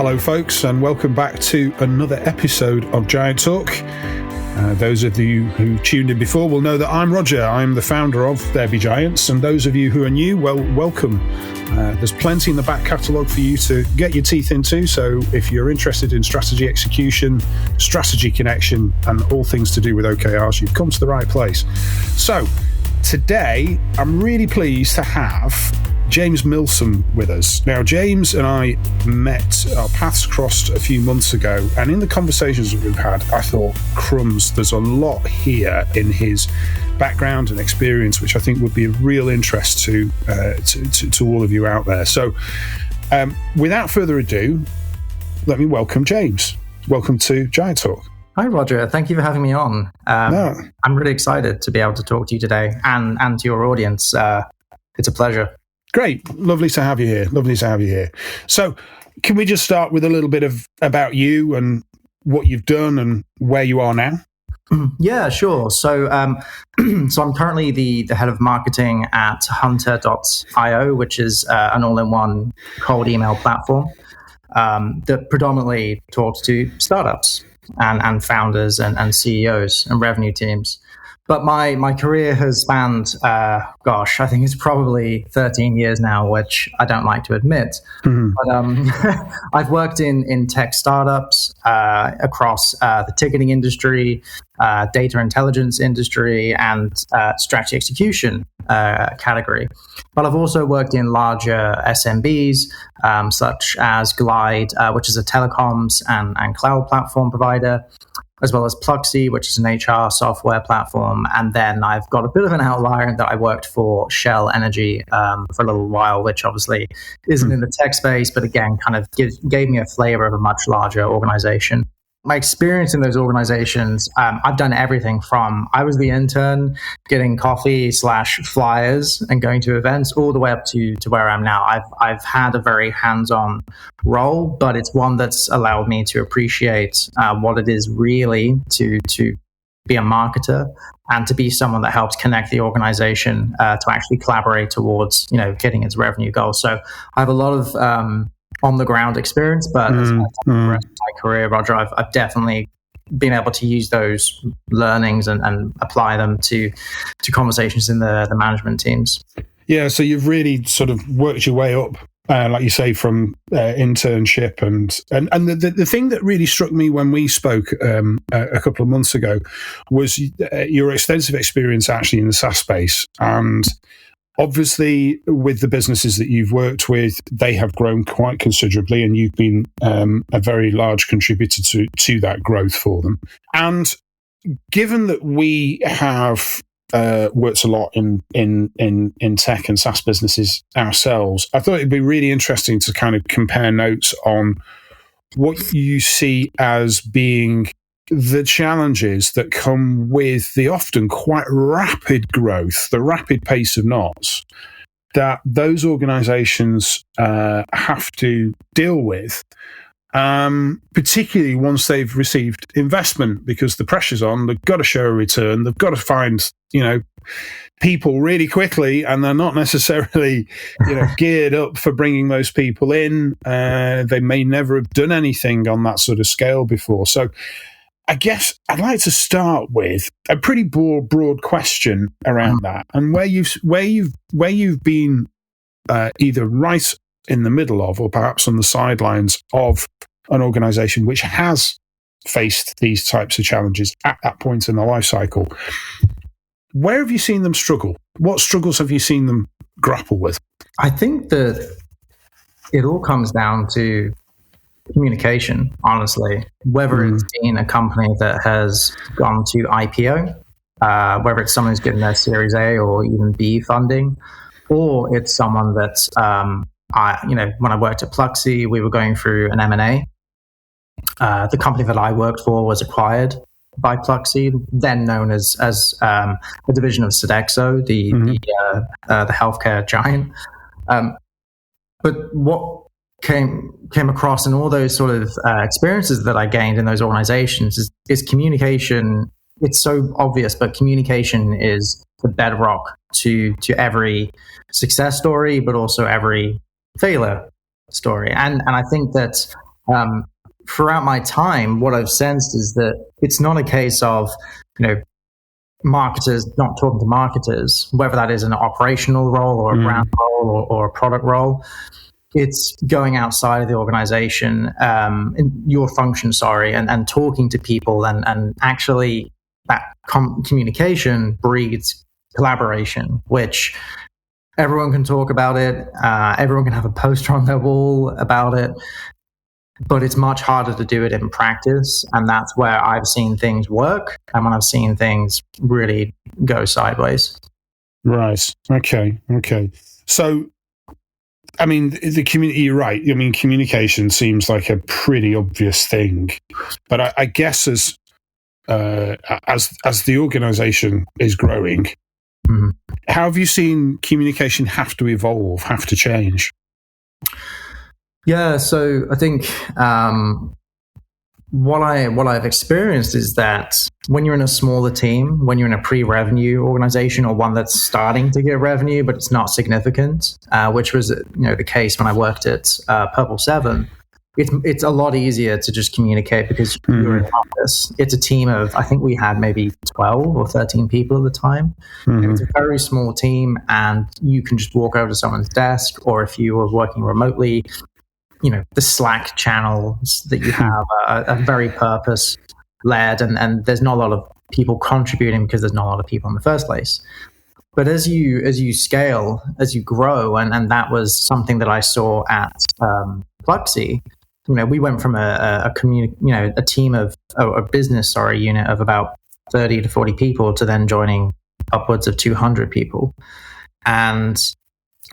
Hello, folks, and welcome back to another episode of Giant Talk. Those of you who tuned in before will know that I'm Roger. I'm the founder of There Be Giants, and those of you who are new, well, welcome. There's plenty in the back catalogue for you to get your teeth into, so if you're interested in strategy execution, strategy connection, and all things to do with OKRs, you've come to the right place. So, today, I'm really pleased to have James Milsom with us. Now, James and I met, our paths crossed a few months ago, and in the conversations that we've had, I thought, crumbs, there's a lot here in his background and experience, which I think would be of real interest to all of you out there. So, without further ado, let me welcome James. Welcome to Giant Talk. Hi, Roger. Thank you for having me on. I'm really excited to be able to talk to you today and to your audience. It's a pleasure. Great. Lovely to have you here. So can we just start with a little bit about you and what you've done and where you are now? Yeah, sure. So so I'm currently the head of marketing at Hunter.AI, which is an all-in-one cold email platform that predominantly talks to startups and founders and CEOs and revenue teams. But my career has spanned, I think it's probably 13 years now, which I don't like to admit. Mm-hmm. But I've worked in tech startups across the ticketing industry, data intelligence industry, and strategy execution category. But I've also worked in larger SMBs, such as Glide, which is a telecoms and cloud platform provider, as well as Pluxee, which is an HR software platform. And then I've got a bit of an outlier in that I worked for Shell Energy for a little while, which obviously isn't in the tech space, but again, kind of gave me a flavor of a much larger organization. My experience in those organizations, I've done everything from I was the intern getting coffee/flyers and going to events all the way up to where I am now. I've had a very hands-on role, but it's one that's allowed me to appreciate what it is really to be a marketer and to be someone that helps connect the organization to actually collaborate towards, getting its revenue goals. So I have a lot of on the ground experience, but as I progressed in my career, Roger, I've definitely been able to use those learnings and apply them to conversations in the management teams. Yeah, so you've really sort of worked your way up, like you say, from internship and the thing that really struck me when we spoke a couple of months ago was your extensive experience actually in the SaaS space. And obviously, with the businesses that you've worked with, they have grown quite considerably, and you've been a very large contributor to that growth for them. And given that we have worked a lot in tech and SaaS businesses ourselves, I thought it'd be really interesting to kind of compare notes on what you see as being the challenges that come with the often quite rapid growth, the rapid pace of knots that those organizations have to deal with, particularly once they've received investment, because the pressure's on. They've got to show a return. They've got to find, people really quickly, and they're not necessarily, geared up for bringing those people in. They may never have done anything on that sort of scale before. So I guess I'd like to start with a pretty broad question around that, and where you've been either right in the middle of, or perhaps on the sidelines of, an organisation which has faced these types of challenges at that point in the life cycle. Where have you seen them struggle? What struggles have you seen them grapple with? I think that it all comes down to communication, honestly, whether it's been a company that has gone to IPO, whether it's someone who's getting their Series A or even B funding, or it's someone that's, when I worked at Pluxee, we were going through an M&A. The company that I worked for was acquired by Pluxee, then known as a division of Sodexo, the healthcare giant. But what came across in all those sort of experiences that I gained in those organizations is communication. It's so obvious, but communication is the bedrock to every success story, but also every failure story. And I think that Throughout my time, what I've sensed is that it's not a case of, marketers not talking to marketers, whether that is an operational role or a brand role or a product role. It's going outside of the organization, in your function, and talking to people, and actually that communication breeds collaboration, which everyone can talk about it. Everyone can have a poster on their wall about it, but it's much harder to do it in practice. And that's where I've seen things work and when I've seen things really go sideways. Right. Okay. So, I mean, the community, you're right. I mean, communication seems like a pretty obvious thing, but I guess as the organization is growing, how have you seen communication have to evolve, have to change? Yeah, so I think what I've experienced is that when you're in a smaller team, when you're in a pre-revenue organization or one that's starting to get revenue but it's not significant, which was the case when I worked at Purple 7, it's a lot easier to just communicate because you're in an office. It's a team of, I think we had maybe 12 or 13 people at the time. It's a very small team, and you can just walk over to someone's desk, or if you were working remotely, the Slack channels that you have are very purpose-led, and there's not a lot of people contributing because there's not a lot of people in the first place. But as you scale, as you grow, and that was something that I saw at Pluxee. We went from a team of a business unit of about 30 to 40 people to then joining upwards of 200 people. And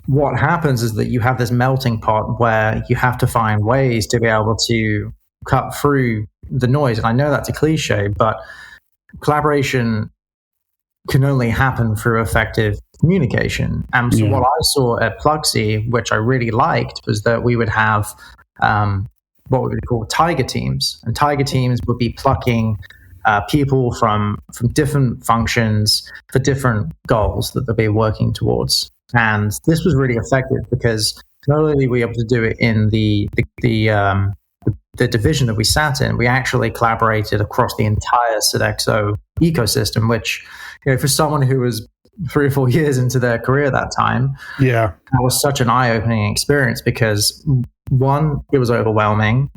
what happens is that you have this melting pot where you have to find ways to be able to cut through the noise. And I know that's a cliche, but collaboration can only happen through effective communication. And so what I saw at Pluxee, which I really liked, was that we would have what we would call tiger teams. And tiger teams would be plucking people from different functions for different goals that they'll be working towards. And this was really effective because not only were we able to do it in the division that we sat in, we actually collaborated across the entire Sodexo ecosystem, which, for someone who was 3 or 4 years into their career at that time, that was such an eye-opening experience because, one, it was overwhelming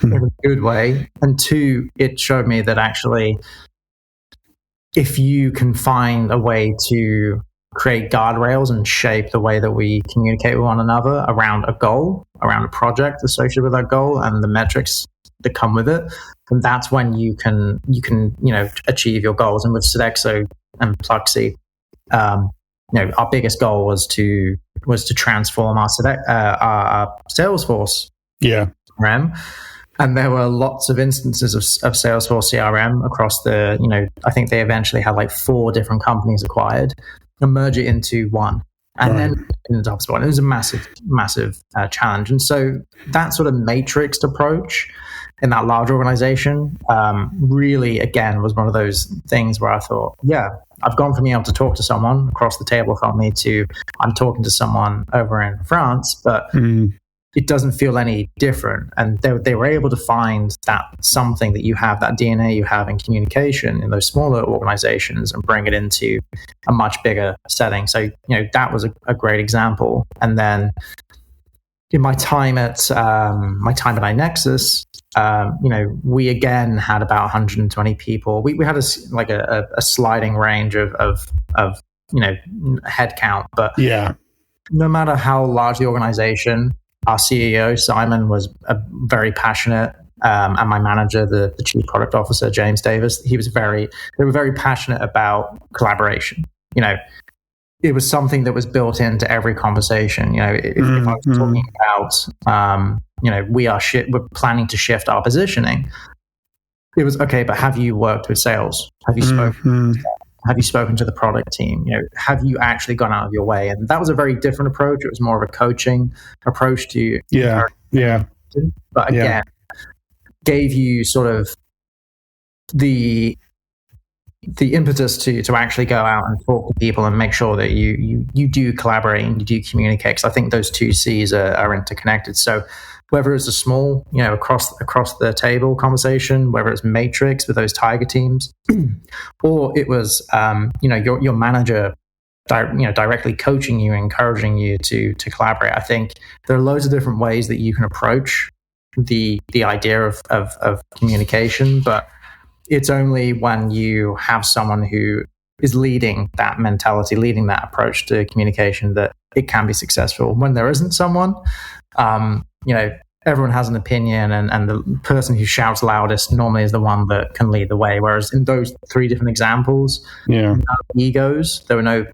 in a good way, and two, it showed me that actually if you can find a way to create guardrails and shape the way that we communicate with one another around a goal, around a project associated with that goal and the metrics that come with it, and that's when you can achieve your goals. And with Sodexo and Pluxee, our biggest goal was to transform our Salesforce CRM. And there were lots of instances of Salesforce CRM across I think they eventually had like 4 different companies acquired and merge it into one. And then in the top spot, it was a massive, massive challenge. And so that sort of matrixed approach in that large organization really, again, was one of those things where I thought, I've gone from being able to talk to someone across the table from me to I'm talking to someone over in France, but it doesn't feel any different. And they were able to find that something that you have, that DNA you have in communication in those smaller organizations, and bring it into a much bigger setting. So, that was a great example. And then in my time at iNexus, we again had about 120 people. We had a sliding range of headcount, but no matter how large the organization, our CEO Simon was very passionate, and my manager, the chief product officer James Davis, they were very passionate about collaboration. It was something that was built into every conversation. If I was talking about, we're planning to shift our positioning, it was okay, but have you worked with sales? Have you spoken? Have you spoken to the product team? Have you actually gone out of your way? And that was a very different approach. It was more of a coaching approach to but again, gave you sort of the impetus to actually go out and talk to people and make sure that you do collaborate and you do communicate. Because I think those two C's are interconnected. So whether it's a small, across the table conversation, whether it's matrix with those tiger teams, or it was, your manager, directly coaching you, encouraging you to collaborate. I think there are loads of different ways that you can approach the idea of communication, but it's only when you have someone who is leading that mentality, leading that approach to communication, that it can be successful. When there isn't someone, everyone has an opinion, and the person who shouts loudest normally is the one that can lead the way. Whereas in those three different examples, no egos, there were no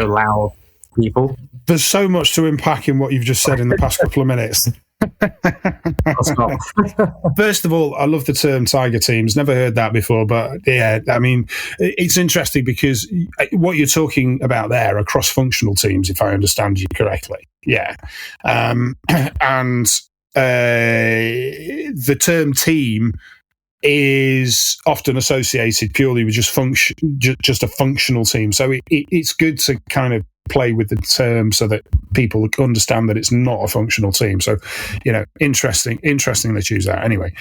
loud people. There's so much to unpack in what you've just said in the past couple of minutes. First of all, I love the term tiger teams. Never heard that before, but yeah, I mean, it's interesting because what you're talking about there are cross-functional teams, if I understand you correctly. Yeah. And the term team is often associated purely with just a functional team. So it's good to kind of play with the term so that people understand that it's not a functional team. So, interesting they choose that anyway.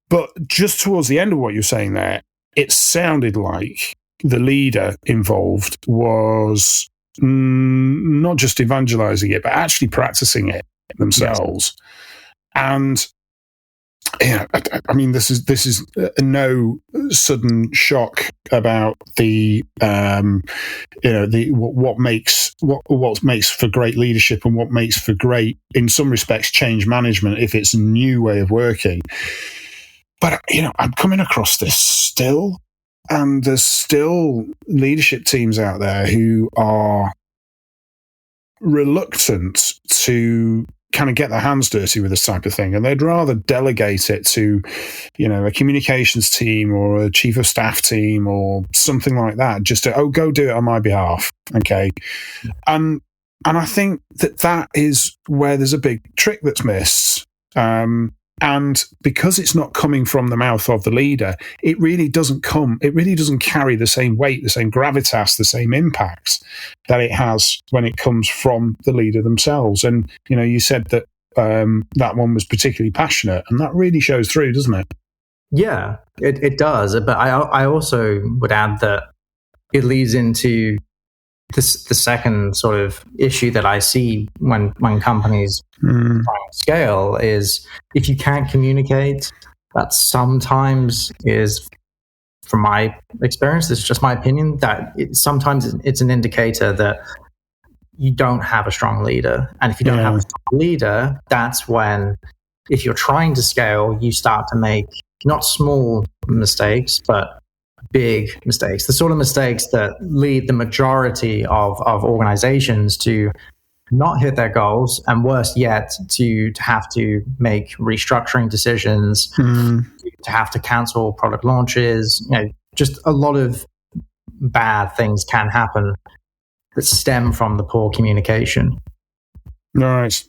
But just towards the end of what you're saying there, it sounded like the leader involved was not just evangelizing it, but actually practicing it themselves. Yes. And I mean, this is no sudden shock about the what makes for great leadership and what makes for great, in some respects, change management if it's a new way of working. But I'm coming across this still, and there's still leadership teams out there who are reluctant to kind of get their hands dirty with this type of thing, and they'd rather delegate it to, a communications team or a chief of staff team or something like that, just to go do it on my behalf, okay? And I think that is where there's a big trick that's missed. And because it's not coming from the mouth of the leader, it really doesn't carry the same weight, the same gravitas, the same impact that it has when it comes from the leader themselves. And, you said that that one was particularly passionate, and that really shows through, doesn't it? Yeah, it does. But I also would add that it leads into the second sort of issue that I see when companies try to scale is, if you can't communicate, that sometimes is, from my experience, this is just my opinion, that sometimes it's an indicator that you don't have a strong leader. And if you don't have a strong leader, that's when, if you're trying to scale, you start to make not small mistakes, but big mistakes, the sort of mistakes that lead the majority of organizations to not hit their goals, and worse yet, to have to make restructuring decisions, to have to cancel product launches. Just a lot of bad things can happen that stem from the poor communication. Right.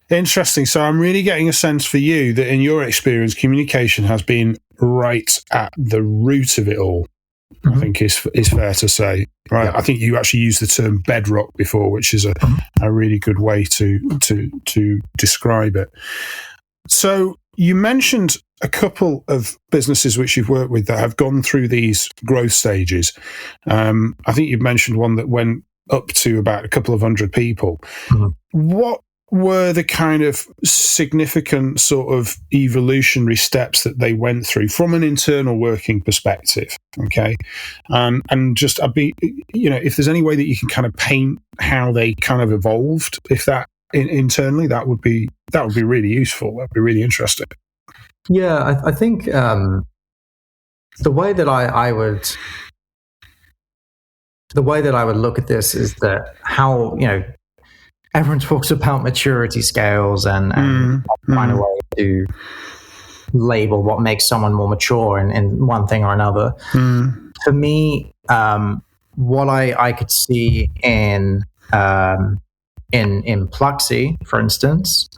Interesting. So I'm really getting a sense for you that in your experience, communication has been right at the root of it all. I think is fair to say. Right. Yeah. I think you actually used the term bedrock before, which is a really good way to describe it. So you mentioned a couple of businesses which you've worked with that have gone through these growth stages. I think you've mentioned one that went up to about a couple of hundred people. What were the kind of significant sort of evolutionary steps that they went through from an internal working perspective? Okay. And just, if there's any way that you can kind of paint how they kind of evolved, if that internally, that would be really useful. That'd be really interesting. Yeah. I think, the way that I would look at this is that how, everyone talks about maturity scales and find a way to label what makes someone more mature in one thing or another. For me, what I could see in Pluxee, for instance,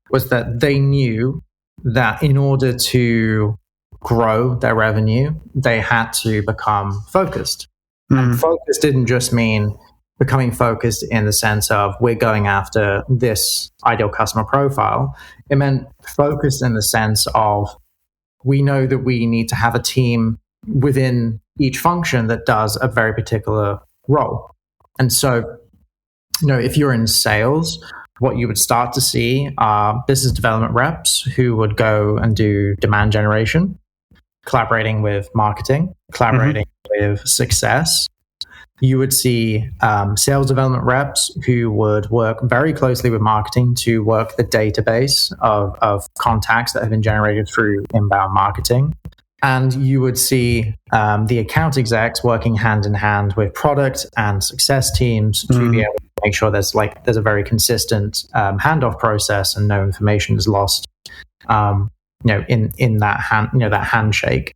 was that they knew that in order to grow their revenue, they had to become focused. And focus didn't just mean becoming focused in the sense of we're going after this ideal customer profile. It meant focused in the sense of we know that we need to have a team within each function that does a very particular role. And so, if you're in sales, what you would start to see are business development reps who would go and do demand generation, collaborating with marketing, collaborating with success. You would see sales development reps who would work very closely with marketing to work the database of contacts that have been generated through inbound marketing. And you would see the account execs working hand in hand with product and success teams to be able to make sure there's a very consistent handoff process and no information is lost. In that handshake.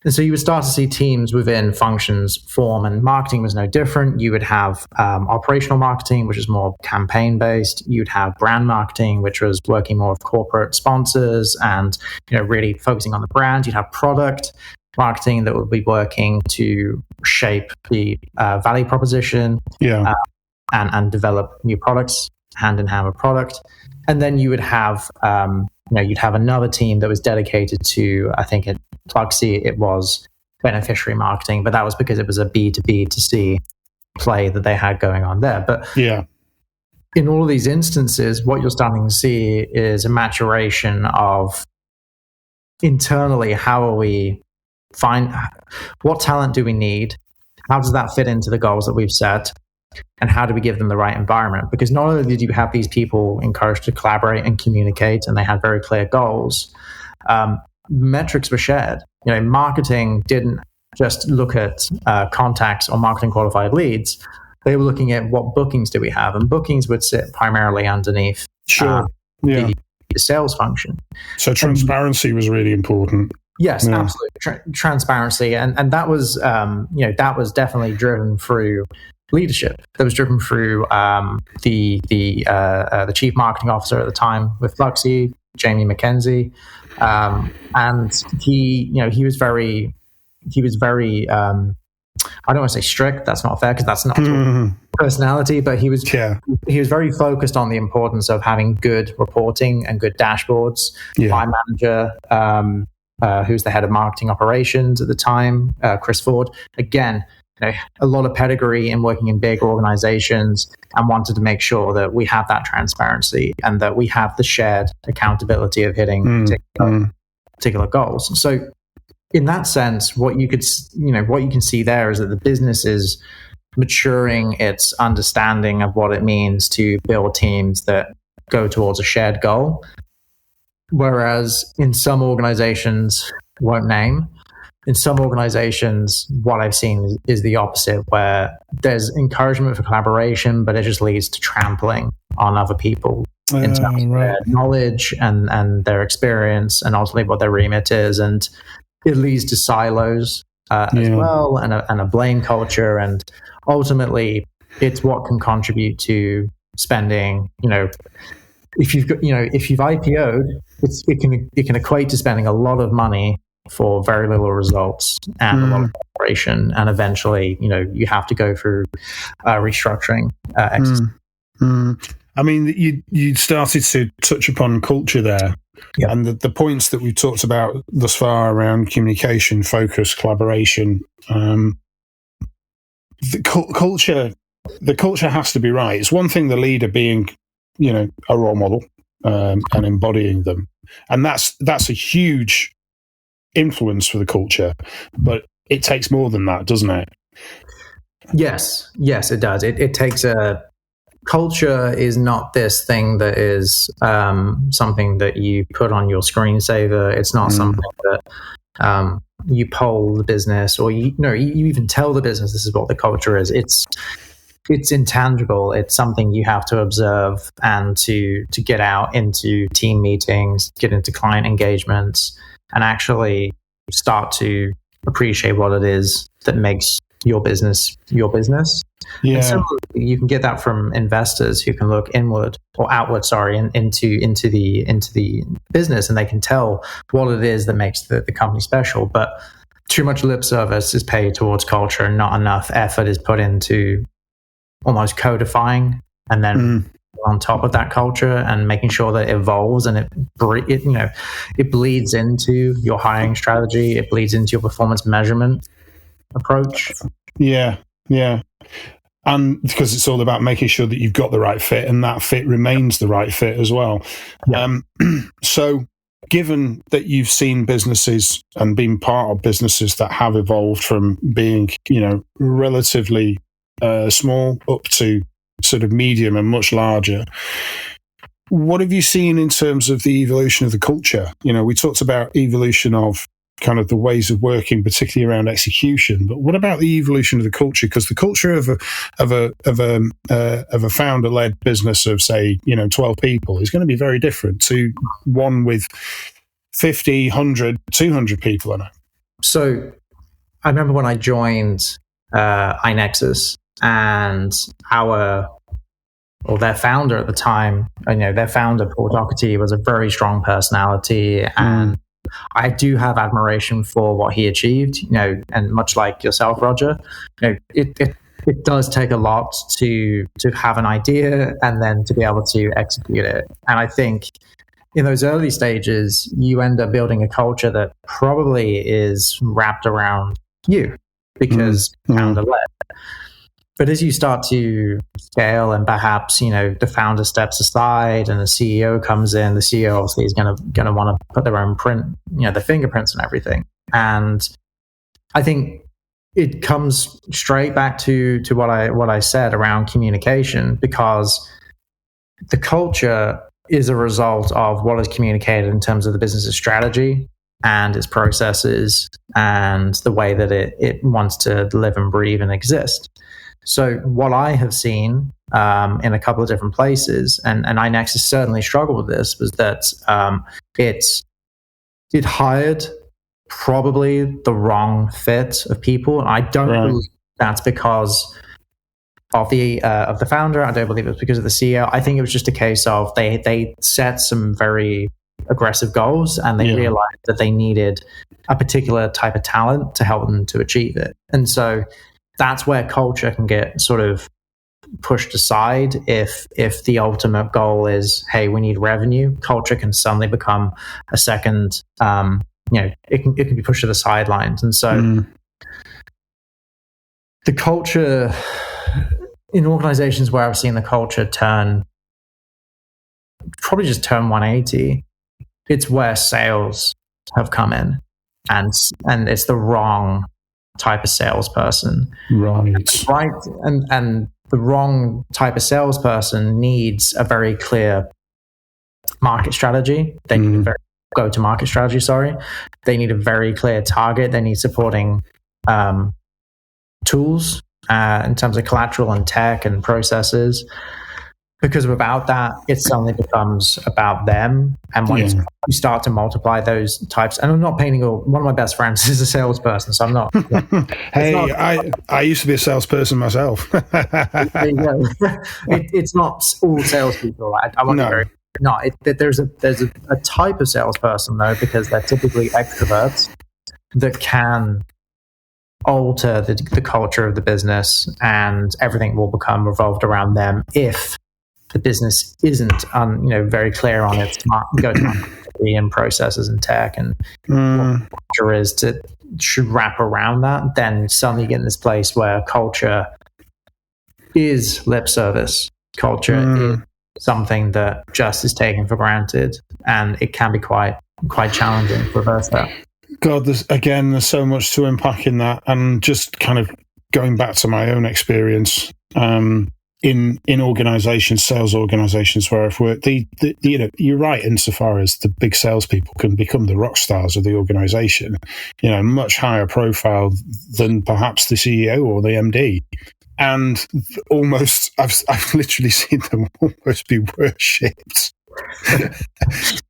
And so you would start to see teams within functions form, and marketing was no different. You would have operational marketing, which is more campaign based. You'd have brand marketing, which was working more with corporate sponsors and really focusing on the brand. You'd have product marketing that would be working to shape the value proposition and develop new products hand in hand with product. And then you would have you'd have another team that was dedicated to, I think at Pluxee, it was beneficiary marketing, but that was because it was a B2B2C play that they had going on there. But in all of these instances, what you're starting to see is a maturation of internally, how are we what talent do we need? How does that fit into the goals that we've set? And how do we give them the right environment? Because not only did you have these people encouraged to collaborate and communicate, and they had very clear goals, metrics were shared. Marketing didn't just look at contacts or marketing qualified leads. They were looking at what bookings do we have, and bookings would sit primarily underneath the sales function. So transparency was really important. Yes, absolutely. Transparency, and that was that was definitely driven through leadership. That was driven through the chief marketing officer at the time with Pluxee, Jamie McKenzie, and he was very I don't want to say strict. That's not fair because that's not personality. But he was very focused on the importance of having good reporting and good dashboards. My manager, who's the head of marketing operations at the time, Chris Ford, again, a lot of pedigree in working in big organizations, and wanted to make sure that we have that transparency and that we have the shared accountability of hitting particular goals. So in that sense, what you can see there is that the business is maturing its understanding of what it means to build teams that go towards a shared goal. Whereas in some organizations, won't name, in some organizations, what I've seen is the opposite, where there's encouragement for collaboration, but it just leads to trampling on other people in terms of their knowledge and their experience, and ultimately what their remit is. And it leads to silos as well, and a blame culture. And ultimately, it's what can contribute to spending, if you've IPO'd, it can equate to spending a lot of money for very little results and a lot of operation, and eventually, you have to go through restructuring exercise. I mean, you started to touch upon culture there, and the points that we talked about thus far around communication, focus, collaboration. The culture has to be right. It's one thing the leader being, a role model and embodying them, and that's a huge influence for the culture, but it takes more than that, doesn't it? Yes, it does. It takes culture is not this thing that is something that you put on your screensaver. It's not something that you poll the business, or you even tell the business this is what the culture is. It's intangible. It's something you have to observe and to get out into team meetings, get into client engagements, and actually start to appreciate what it is that makes your business your business. And similarly, you can get that from investors who can look inward or outward, into the business, and they can tell what it is that makes the company special. But too much lip service is paid towards culture, and not enough effort is put into almost codifying, and then on top of that culture and making sure that it evolves and it bleeds into your hiring strategy, it bleeds into your performance measurement approach. Yeah. And because it's all about making sure that you've got the right fit and that fit remains the right fit as well. Yeah. So given that you've seen businesses and been part of businesses that have evolved from being, relatively small up to sort of medium and much larger, what have you seen in terms of the evolution of the culture? We talked about evolution of kind of the ways of working, particularly around execution. But what about the evolution of the culture? Because the culture of a founder-led business of, say, 12 people is going to be very different to one with 50, 100, 200 people in it. So I remember when I joined iNexus, and their founder at the time, their founder, Paul Doherty, was a very strong personality, and I do have admiration for what he achieved, and much like yourself, Roger, it does take a lot to have an idea and then to be able to execute it. And I think in those early stages, you end up building a culture that probably is wrapped around you because founder-led. But as you start to scale and perhaps, the founder steps aside and the CEO comes in, the CEO obviously is going to want to put their own print, the fingerprints and everything. And I think it comes straight back to what I said around communication, because the culture is a result of what is communicated in terms of the business's strategy and its processes and the way that it wants to live and breathe and exist. So what I have seen in a couple of different places, and iNexus certainly struggled with this, was that it hired probably the wrong fit of people. And I don't believe that's because of the founder. I don't believe it was because of the CEO. I think it was just a case of they set some very aggressive goals, and they realized that they needed a particular type of talent to help them to achieve it. And so that's where culture can get sort of pushed aside. If the ultimate goal is, hey, we need revenue, culture can suddenly become a second. It can be pushed to the sidelines. And so the culture in organizations where I've seen the culture turn 180, it's where sales have come in, and it's the wrong type of salesperson. Right. And the wrong type of salesperson needs a very clear market strategy. They need a very go-to-market strategy, They need a very clear target. They need supporting tools in terms of collateral and tech and processes. Because without that, it suddenly becomes about them. And once you start to multiply those types, and I'm not painting one of my best friends is a salesperson, so I'm not. I used to be a salesperson myself. It's not all salespeople. I want to there's a type of salesperson though, because they're typically extroverts that can alter the culture of the business, and everything will become revolved around them if the business isn't very clear on its go-to-market and processes and tech and what culture should wrap around that. Then suddenly you get in this place where culture is lip service. Culture is something that just is taken for granted, and it can be quite challenging to reverse that. God, there's so much to unpack in that, and just kind of going back to my own experience. In organizations, sales organizations where I've worked, you're right insofar as the big salespeople can become the rock stars of the organization, much higher profile than perhaps the CEO or the MD. And almost, I've literally seen them almost be worshipped.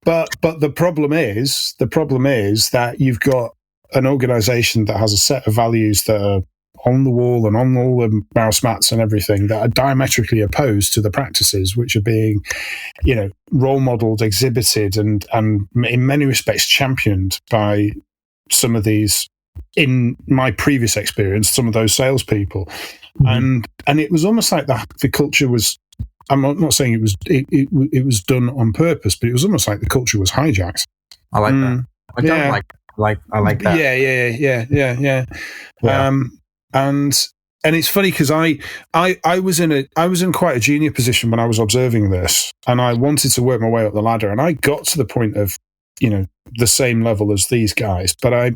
But the problem is that you've got an organization that has a set of values that are on the wall and on all the mouse mats and everything that are diametrically opposed to the practices which are being, role modeled, exhibited, and in many respects championed by some of these in my previous experience, some of those salespeople, and it was almost like the culture was. I'm not saying it was done on purpose, but it was almost like the culture was hijacked. I like that. I don't I like that. Yeah. And it's funny because I was in quite a junior position when I was observing this, and I wanted to work my way up the ladder, and I got to the point of, the same level as these guys, but I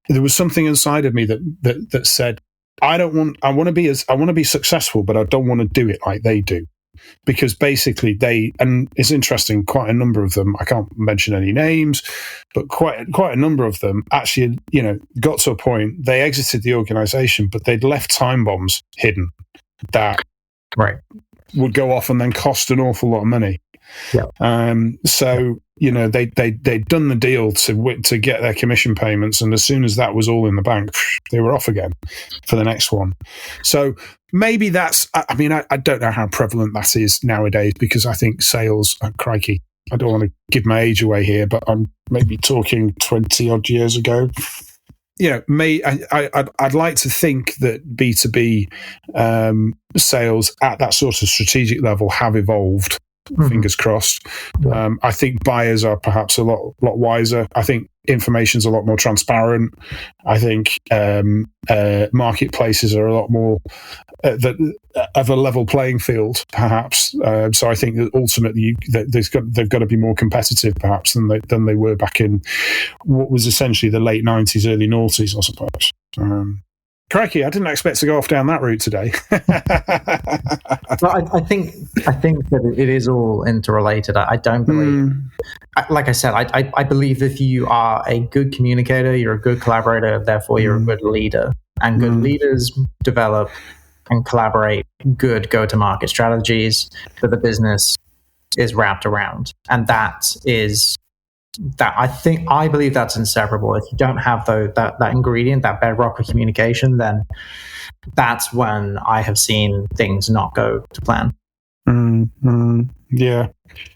there was something inside of me that said, I want to be successful, but I don't want to do it like they do. Because basically and it's interesting, quite a number of them, I can't mention any names, but quite a number of them actually, got to a point, they exited the organization, but they'd left time bombs hidden that would go off and then cost an awful lot of money. Yeah. So, they'd done the deal to get their commission payments, and as soon as that was all in the bank, they were off again for the next one. So maybe that's, I don't know how prevalent that is nowadays, because I think sales, crikey, I don't want to give my age away here, but I'm maybe talking 20 odd years ago. I'd like to think that B2B sales at that sort of strategic level have evolved. Fingers crossed. I think buyers are perhaps a lot wiser. I think information's a lot more transparent. I think marketplaces are a lot more of a level playing field, perhaps. So I think that ultimately they've got to be more competitive, perhaps, than they were back in what was essentially the late 90s, early noughties, I suppose. Crikey, I didn't expect to go off down that route today. Well, I think that it is all interrelated. I don't believe, like I said, I believe if you are a good communicator, you're a good collaborator, therefore you're a good leader. And good leaders develop and collaborate good go-to-market strategies that the business is wrapped around. And that I believe that's inseparable. If you don't have that ingredient, that bedrock of communication, then that's when I have seen things not go to plan. Yeah.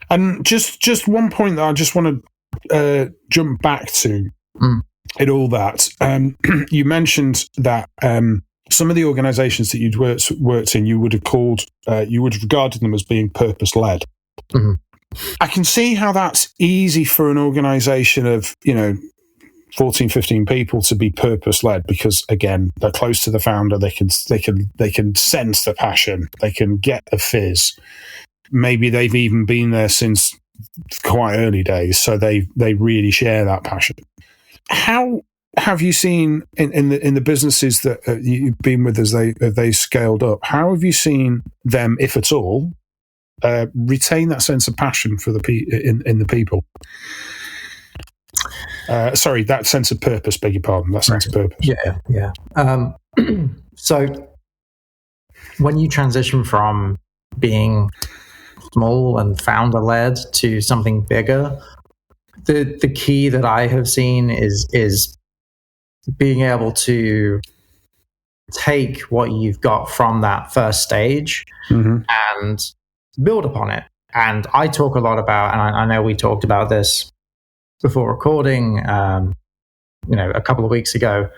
And just one point that I just want to jump back to in all that. You mentioned that some of the organizations that you'd worked in, you would have regarded them as being purpose-led. Mm-hmm. I can see how that's easy for an organization of, 14, 15 people to be purpose-led, because again, they're close to the founder. They can sense the passion. They can get the fizz. Maybe they've even been there since quite early days, so they really share that passion. How have you seen in the businesses that you've been with as they scaled up? How have you seen them, if at all, retain that sense of passion for in the people? Sorry, that sense of purpose. Beg your pardon. That sense of purpose. Yeah. So when you transition from being small and founder-led to something bigger, the key that I have seen is being able to take what you've got from that first stage and build upon it. And I talk a lot about, and I know we talked about this before recording, a couple of weeks ago.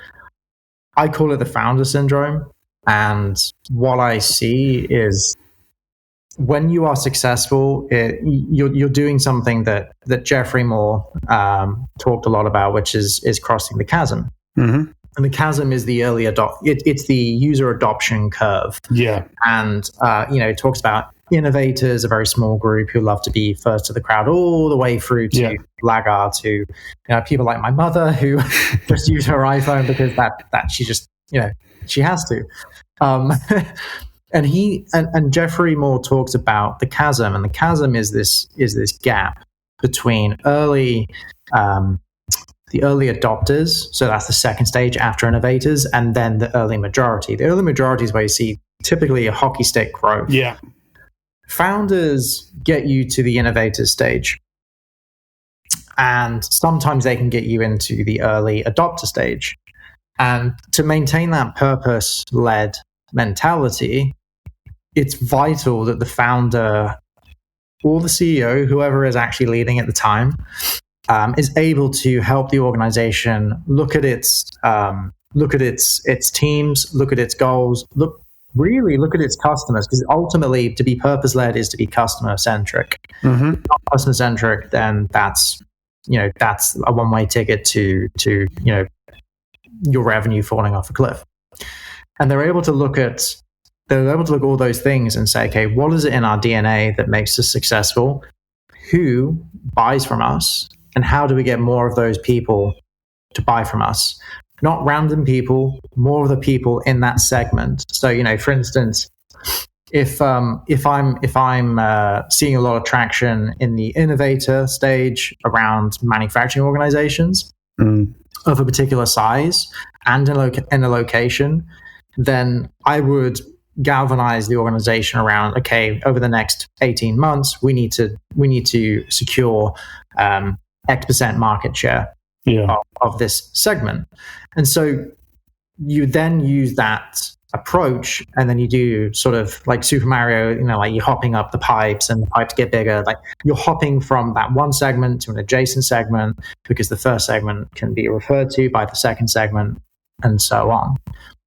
I call it the founder syndrome. And what I see is when you are successful, you're doing something that Jeffrey Moore talked a lot about, which is crossing the chasm. Mm-hmm. And the chasm is the early it's the user adoption curve. Yeah. And, it talks about innovators, a very small group who love to be first to the crowd, all the way through to laggards who, people like my mother who just use her iPhone because that she just, she has to. And Jeffrey Moore talks about the chasm, and the chasm is this gap between the early adopters, so that's the second stage after innovators, and then the early majority. The early majority is where you see typically a hockey stick growth. Yeah. Founders get you to the innovators stage, and sometimes they can get you into the early adopter stage. And to maintain that purpose-led mentality, it's vital that the founder or the CEO, whoever is actually leading at the time, is able to help the organization look at its teams, look at its goals, look at its customers, because ultimately to be purpose led is to be customer centric. Mm-hmm. If not customer centric, then that's a one way ticket to your revenue falling off a cliff. And they're able to look at all those things and say, okay, what is it in our DNA that makes us successful? Who buys from us? And how do we get more of those people to buy from us? Not random people, more of the people in that segment. So, for instance, if I'm seeing a lot of traction in the innovator stage around manufacturing organizations of a particular size and in a location, then I would galvanize the organization around, okay, over the next 18 months, we need to secure X% market share of this segment. And so you then use that approach, and then you do sort of like Super Mario, like you're hopping up the pipes and the pipes get bigger. Like you're hopping from that one segment to an adjacent segment because the first segment can be referred to by the second segment and so on.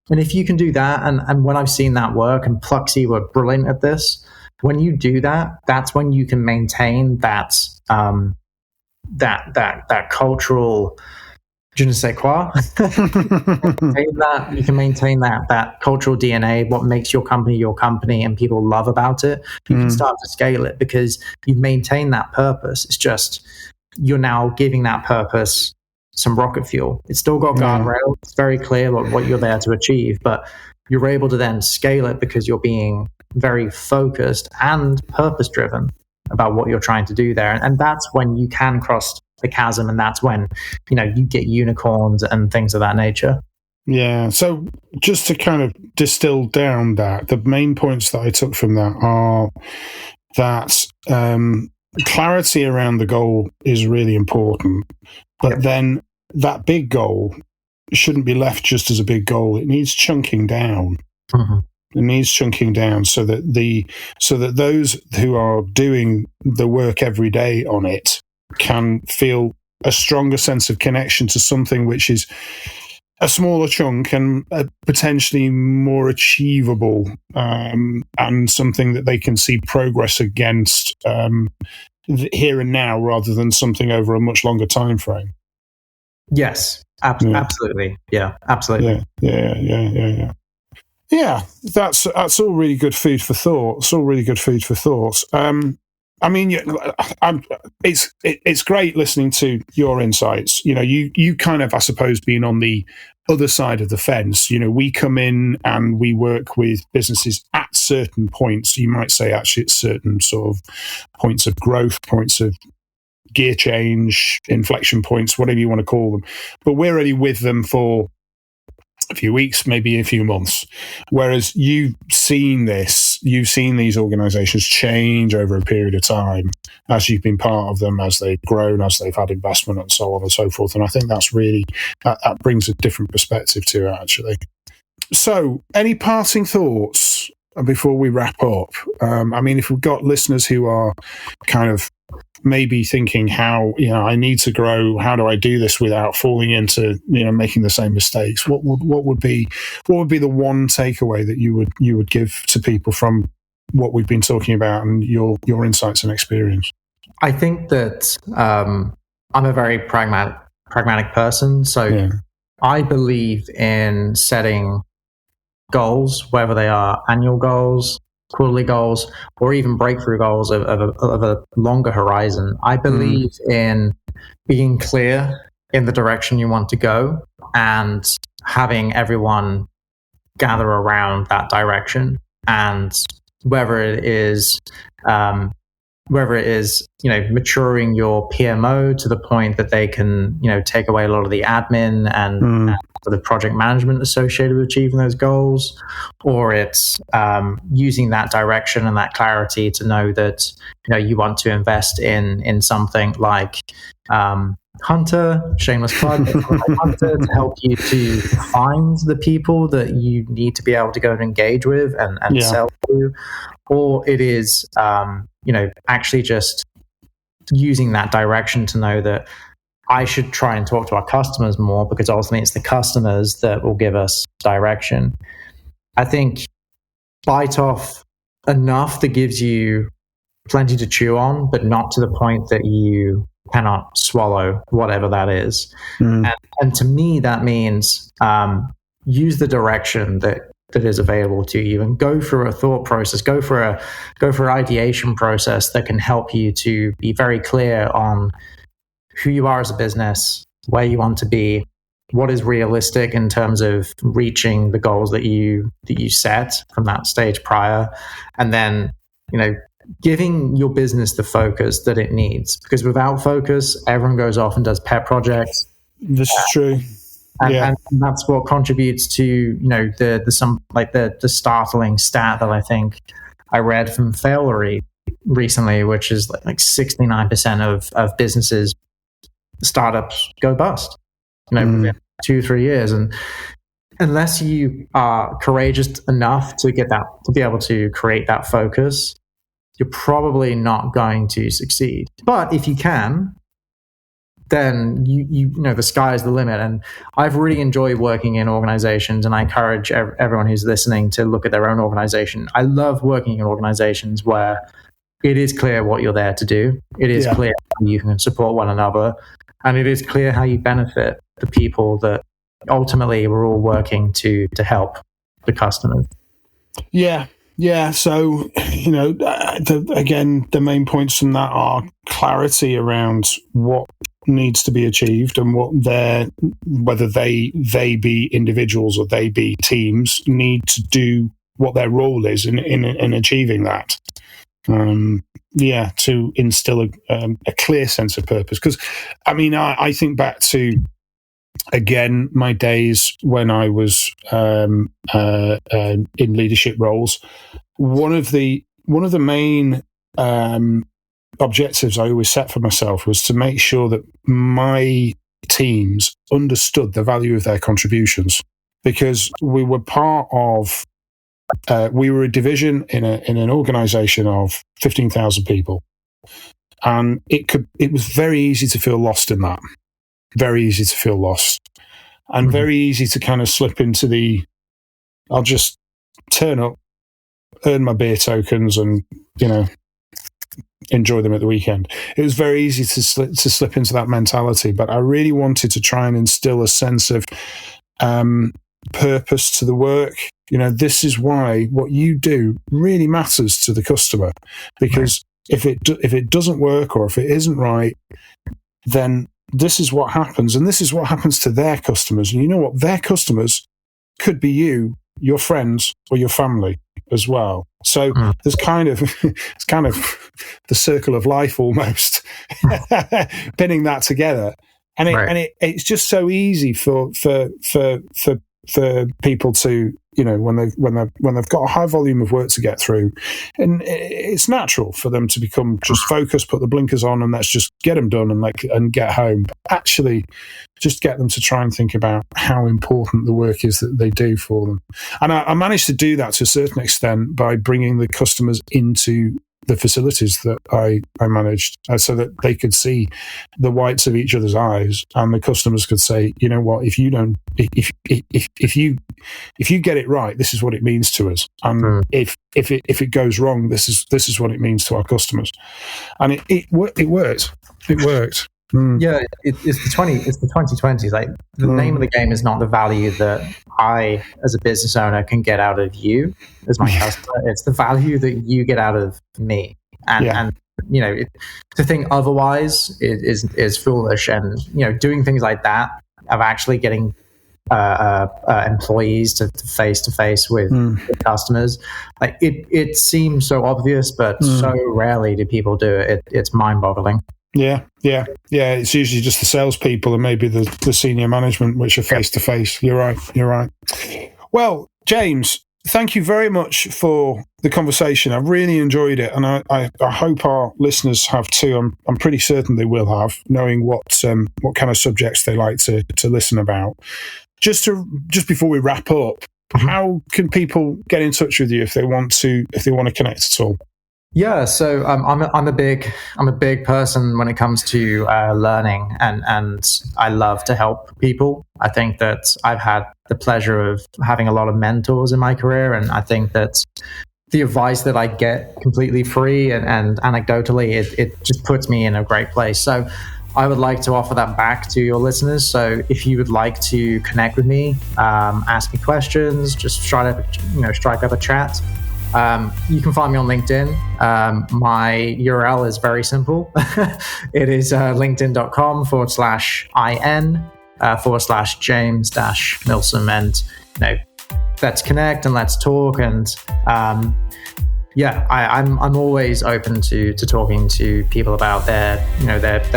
And if you can do that, and when I've seen that work, and Pluxee were brilliant at this, when you do that, that's when you can maintain that cultural je ne sais quoi. You can maintain that cultural DNA, what makes your company, and people love about it. You can start to scale it because you've maintained that purpose. It's just you're now giving that purpose some rocket fuel. It's still got guardrails. It's very clear what you're there to achieve, but you're able to then scale it because you're being very focused and purpose driven about what you're trying to do there. And that's when you can cross the chasm, and that's when you get unicorns and things of that nature. Yeah. So just to kind of distill down that, the main points that I took from that are that clarity around the goal is really important, but then that big goal shouldn't be left just as a big goal. It needs chunking down. Mm-hmm. It needs chunking down so that those who are doing the work every day on it can feel a stronger sense of connection to something which is a smaller chunk and potentially more achievable, and something that they can see progress against here and now, rather than something over a much longer time frame. Yes, absolutely. Yeah, absolutely. Yeah, that's all really good food for thought. It's all really good food for thought. I mean, it's great listening to your insights. You kind of, I suppose, being on the other side of the fence. We come in and we work with businesses at certain points. You might say actually it's certain sort of points of growth, points of gear change, inflection points, whatever you want to call them. But we're already with them for a few weeks, maybe a few months. Whereas you've seen these organizations change over a period of time as you've been part of them, as they've grown, as they've had investment, and so on and so forth. And I think that's really, that brings a different perspective to it, actually. So, any parting thoughts before we wrap up? I mean, if we've got listeners who are kind of maybe thinking, how I need to grow, how do I do this without falling into making the same mistakes, what would be the one takeaway that you would give to people from what we've been talking about and your insights and experience? I think that I'm a very pragmatic person, so I believe in setting goals, whether they are annual goals, quarterly goals, or even breakthrough goals of a longer horizon. I believe in being clear in the direction you want to go and having everyone gather around that direction. And whether it is maturing your PMO to the point that they can take away a lot of the admin and the project management associated with achieving those goals, or it's using that direction and that clarity to know that you want to invest in something like Hunter, shameless plug, Hunter, to help you to find the people that you need to be able to go and engage with and sell to, or it is actually just using that direction to know that I should try and talk to our customers more, because ultimately it's the customers that will give us direction. I think bite off enough that gives you plenty to chew on, but not to the point that you cannot swallow whatever that is. And to me, that means use the direction that is available to you, and go through a thought process, go for an ideation process that can help you to be very clear on who you are as a business, where you want to be, what is realistic in terms of reaching the goals that you set from that stage prior, and then, giving your business the focus that it needs. Because without focus, everyone goes off and does pet projects. This is true. And that's what contributes to, the startling stat that I think I read from Failery recently, which is like 69% of businesses, startups, go bust, within 2-3 years. And unless you are courageous enough to be able to create that focus, you're probably not going to succeed. But if you can, then you know the sky is the limit. And I've really enjoyed working in organizations, and I encourage everyone who's listening to look at their own organization. I love working in organizations where it is clear what you're there to do. It is clear how you can support one another, and it is clear how you benefit the people that ultimately we're all working to help the customers. Yeah. So, again, the main points from that are clarity around what needs to be achieved, and whether they be individuals or they be teams, need to do what their role is in achieving that. To instill a clear sense of purpose. Because, I think back to, again, my days when I was in leadership roles. One of the main objectives I always set for myself was to make sure that my teams understood the value of their contributions, because we were part of. We were a division in an organisation of 15,000 people, and it was very easy to feel lost in that. Very easy to feel lost, and very easy to kind of slip into I'll just turn up, earn my beer tokens, and enjoy them at the weekend. It was very easy to slip into that mentality, but I really wanted to try and instill a sense of purpose to the work. This is why what you do really matters to the customer, because if it doesn't work, or if it isn't right, then this is what happens, and this is what happens to their customers. And you know what? Their customers could be you, your friends, or your family as well. So there's it's kind of the circle of life almost, pinning that together. And it's just so easy for people to, when they've got a high volume of work to get through, and it's natural for them to become just focused, put the blinkers on, and let's just get them done and get home. But actually, just get them to try and think about how important the work is that they do for them. And I managed to do that to a certain extent by bringing the customers into the facilities that I managed, so that they could see the whites of each other's eyes, and the customers could say, you know what, if you get it right, this is what it means to us, and if it goes wrong, this is what it means to our customers. And it worked. Yeah, it's the 2020s. Like, the name of the game is not the value that I, as a business owner, can get out of you as my customer. It's the value that you get out of me. And to think otherwise is foolish. And doing things like that, of actually getting employees to face with customers, like it seems so obvious, but so rarely do people do it. It's mind-boggling. Yeah. It's usually just the salespeople and maybe the senior management which are face to face. You're right. Well, James, thank you very much for the conversation. I really enjoyed it, and I hope our listeners have too. I'm pretty certain they will have, knowing what kind of subjects they like to listen about. Just before we wrap up, how can people get in touch with you if they want to connect at all? Yeah, so I'm a big person when it comes to learning, and I love to help people. I think that I've had the pleasure of having a lot of mentors in my career, and I think that the advice that I get completely free and anecdotally, it just puts me in a great place. So I would like to offer that back to your listeners. So if you would like to connect with me, ask me questions, just strike up a chat. You can find me on LinkedIn. My URL is very simple. It is linkedin.com/in/James Milsom. And let's connect and let's talk. And I'm always open to talking to people about their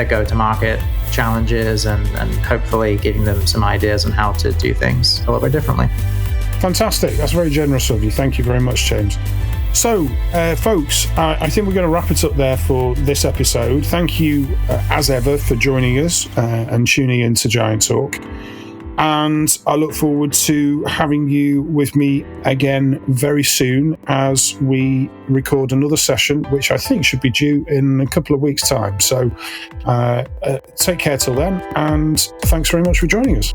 go-to-market challenges and hopefully giving them some ideas on how to do things a little bit differently. Fantastic. That's very generous of you. Thank you very much, James. So, folks, I think we're going to wrap it up there for this episode. Thank you, as ever, for joining us and tuning in to Giant Talk. And I look forward to having you with me again very soon as we record another session, which I think should be due in a couple of weeks' time. So take care till then, and thanks very much for joining us.